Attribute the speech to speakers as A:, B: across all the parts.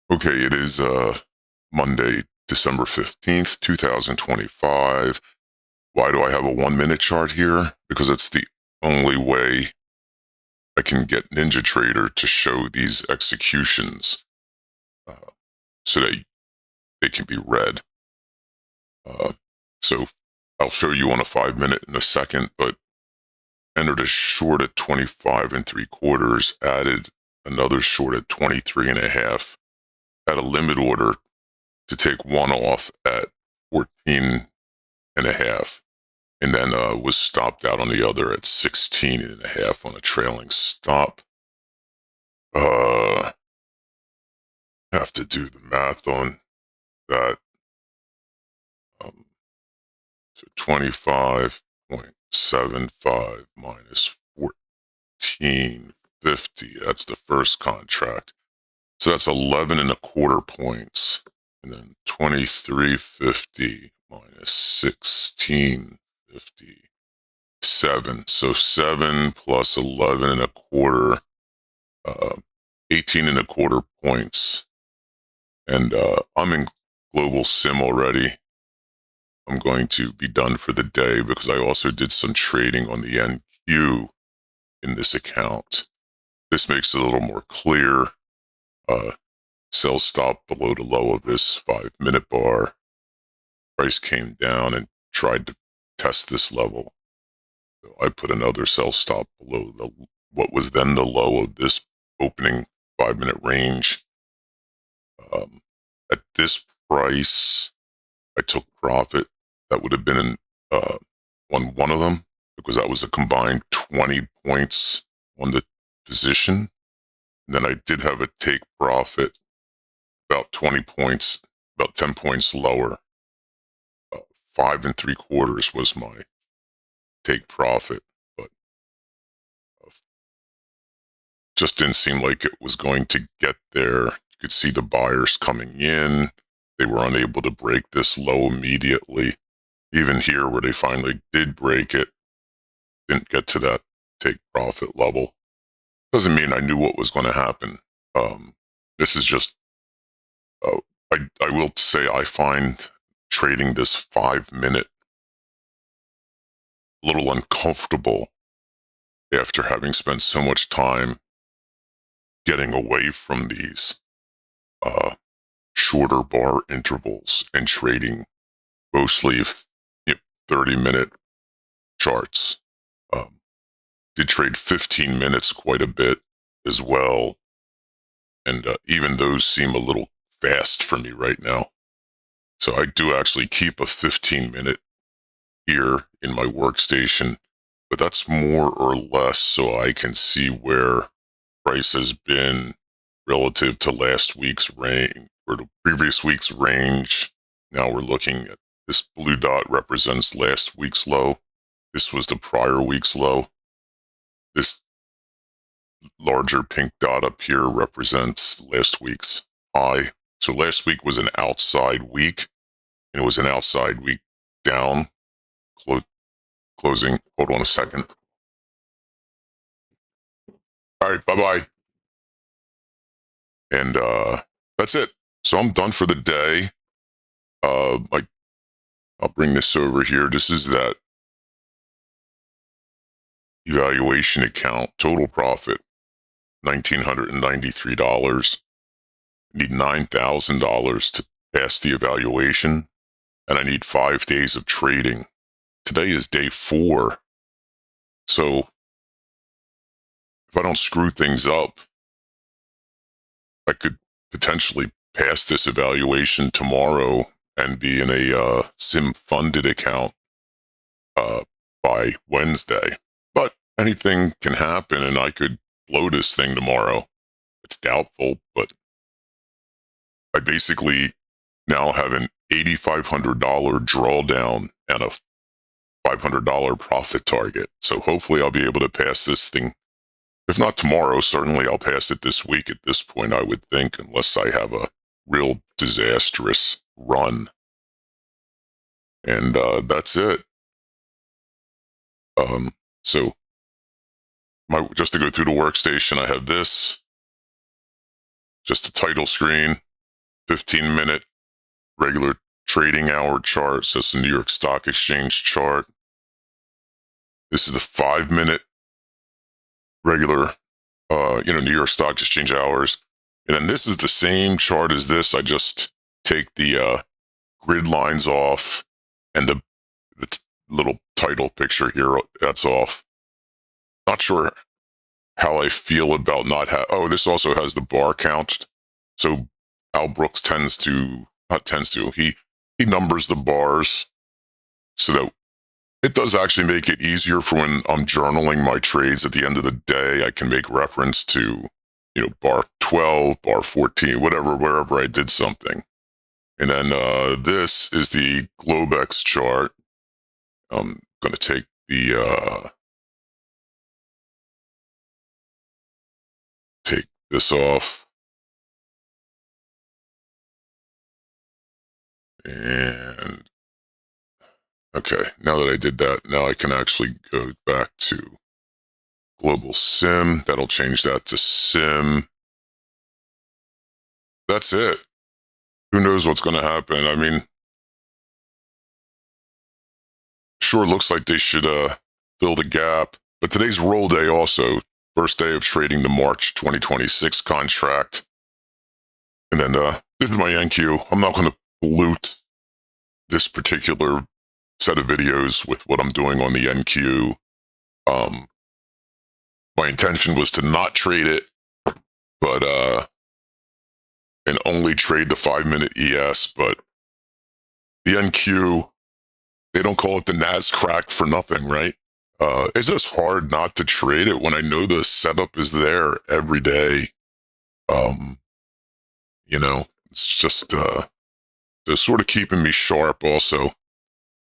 A: Okay, it is Monday, December 15th, 2025. Why do I have a 1 minute chart here? Because it's the only way I can get NinjaTrader to show these executions uh, so that they can be read. Uh, so I'll show you on a 5 minute in a second, but entered a short at 25 and 3/4, added another short at 23 and a half, had a limit order to take one off at 14 and a half, and then was stopped out on the other at 16 and a half on a trailing stop. Have to do the math on that. Um, so 25.75 minus 1450. That's the first contract. So that's 11.25 points. And then 2350 minus 1650. 7. So 7 plus 11.25, 18.25 points. And I'm in global sim already. I'm going to be done for the day because I also did some trading on the NQ in this account. This makes it a little more clear. Sell stop below the low of this 5 minute bar. Price came down and tried to test this level. So I put another sell stop below what was then the low of this opening 5 minute range. At this price, I took profit. That would have been on one of them because that was a combined 20 points on the position. And then I did have a take profit about 20 points, about 10 points lower. 5 3/4 was my take profit, but just didn't seem like it was going to get there. You could see the buyers coming in. They were unable to break this low immediately. Even here, where they finally did break it, didn't get to that take profit level. Doesn't mean I knew what was going to happen. This is just, I will say I find trading this 5 minute a little uncomfortable after having spent so much time getting away from these shorter bar intervals and trading mostly 30-minute charts. Did trade 15 minutes quite a bit as well. And even those seem a little fast for me right now. So I do actually keep a 15 minute here in my workstation, but that's more or less so I can see where price has been relative to last week's range or the previous week's range. Now we're looking at this blue dot represents last week's low. This was the prior week's low. This larger pink dot up here represents last week's high. So last week was an outside week, and it was an outside week down, closing. Hold on a second. All right, bye-bye. And that's it. So I'm done for the day. I'll bring this over here. This is that evaluation account. Total profit, $1,993. Need $9,000 to pass the evaluation, and I need 5 days of trading. Today is day 4. So if I don't screw things up, I could potentially pass this evaluation tomorrow and be in a sim funded account by Wednesday. But anything can happen, and I could blow this thing tomorrow. It's doubtful, but I basically now have an $8,500 drawdown and a $500 profit target. So hopefully I'll be able to pass this thing. If not tomorrow, certainly I'll pass it this week at this point, I would think, unless I have a real disastrous run. And that's it. So just to go through the workstation, I have this, just a title screen. 15-minute regular trading hour chart. So that's the New York Stock Exchange chart. This is the 5-minute regular, New York Stock Exchange hours. And then this is the same chart as this. I just take the grid lines off and the little title picture here, that's off. Not sure how I feel about this also has the bar count. So Al Brooks he numbers the bars so that it does actually make it easier for when I'm journaling my trades at the end of the day. I can make reference to, bar 12, bar 14, wherever I did something. And then this is the Globex chart. I'm going to take take this off. And okay, now that I did that, now I can actually go back to Global Sim. That'll change that to Sim. That's it. Who knows what's going to happen? I mean, sure looks like they should fill the gap. But today's roll day also. First day of trading the March 2026 contract. And then this is my NQ. I'm not going to pollute this particular set of videos with what I'm doing on the NQ. My intention was to not trade it, but and only trade the 5-minute ES. But the NQ, they don't call it the NASCrack for nothing, right? It's just hard not to trade it when I know the setup is there every day. It's just they're sort of keeping me sharp also.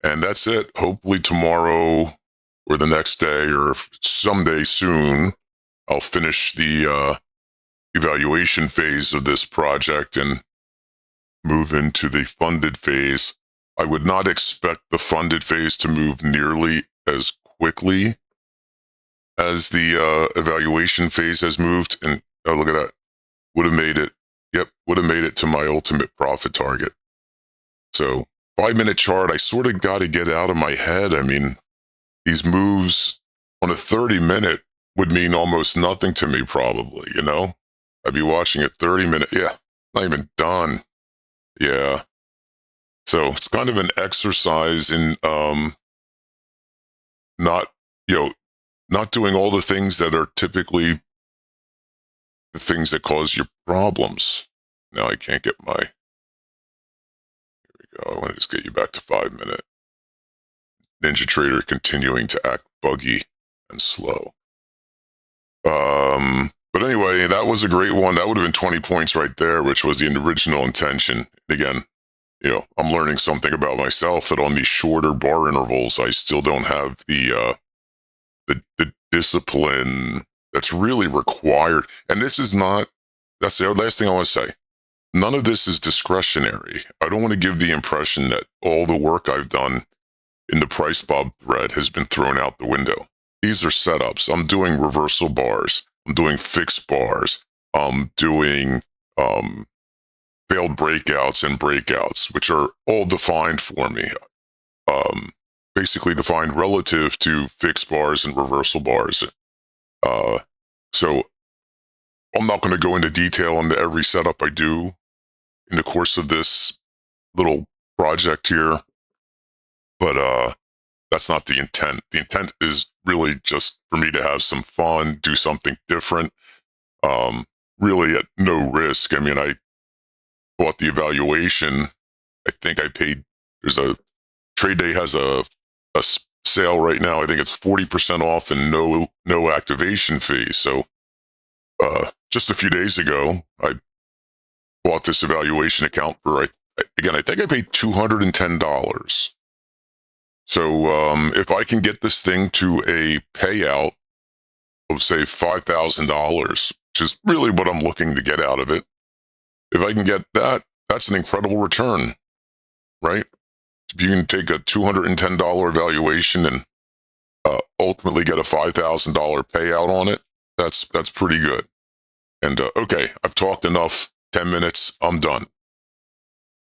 A: And that's it. Hopefully tomorrow or the next day or someday soon, I'll finish the evaluation phase of this project and move into the funded phase. I would not expect the funded phase to move nearly as quickly as the evaluation phase has moved. And look at that. Would have made it to my ultimate profit target. So 5-minute chart, I sort of got to get out of my head. I mean, these moves on a 30-minute would mean almost nothing to me probably, I'd be watching a 30-minute. Yeah, not even done. Yeah. So it's kind of an exercise in not doing all the things that are typically the things that cause your problems. Now I can't get my, here we go. I want to just get you back to 5-minute. NinjaTrader continuing to act buggy and slow. But anyway, that was a great one. That would have been 20 points right there, which was the original intention. Again, I'm learning something about myself that on these shorter bar intervals, I still don't have the discipline that's really required. And that's the last thing I want to say. None of this is discretionary. I don't want to give the impression that all the work I've done in the Price Bob thread has been thrown out the window. These are setups. I'm doing reversal bars. I'm doing fixed bars. I'm doing failed breakouts and breakouts, which are all defined for me. Basically defined relative to fixed bars and reversal bars. So I'm not going to go into detail into every setup I do in the course of this little project here, but that's not the intent. The intent is really just for me to have some fun, do something different, really at no risk. I mean, I bought the evaluation. I think I paid, Trade Day has a sale right now. I think it's 40% off and no activation fee. So just a few days ago, I bought this evaluation account for, I think I paid $210. So if I can get this thing to a payout of, say, $5,000, which is really what I'm looking to get out of it, if I can get that, that's an incredible return, right? If you can take a $210 evaluation and ultimately get a $5,000 payout on it, that's pretty good. And okay, I've talked enough. 10 minutes, I'm done.